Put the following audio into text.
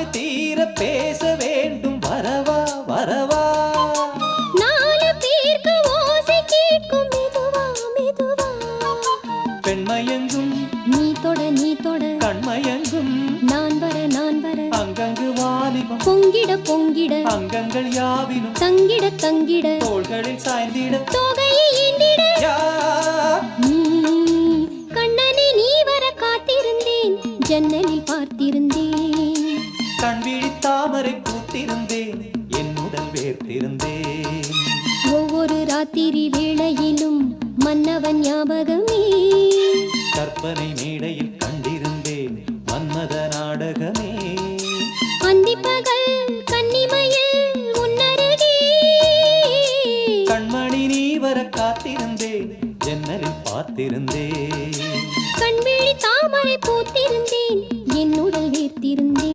ஆசை தீர பேச வேண்டும் வரவா வரவா நாலு பேருக்கு ஓசை கேட்கும் மெதுவா மெதுவா பெண்மயங்கும் நீ தொட கண்மயங்கும் நான் வர அங்கங்கு வாலிபம் பொங்கிட பொங்கிட அங்கங்கள் யாவினும் தங்கிட தங்கிட தோள்களில் சாய்ந்திட தொகையை எண்ணிட யா நீ கண்ணனை நீ வர காத்திருந்தேன் ஜன்னலில் பார்த்திருந்தேன் கண்விழி தாமரை பூத்திருந்தேன் என் முதல் வேர்த்திருந்தேன் ஒவ்வொரு ராத்திரி வேளையிலும் மன்னவன் ஞாபகமே கற்பனை மேடையில் கண்டிருந்தேன் மன்மத நாடகமே அந்திப்பகல் கன்னிமையில் உன்னருகே கண்மணி நீ வர காத்திருந்தேன் ஜன்னலில் பார்த்திருந்தேன் கண்விழி தாமரை பூத்திருந்தேன்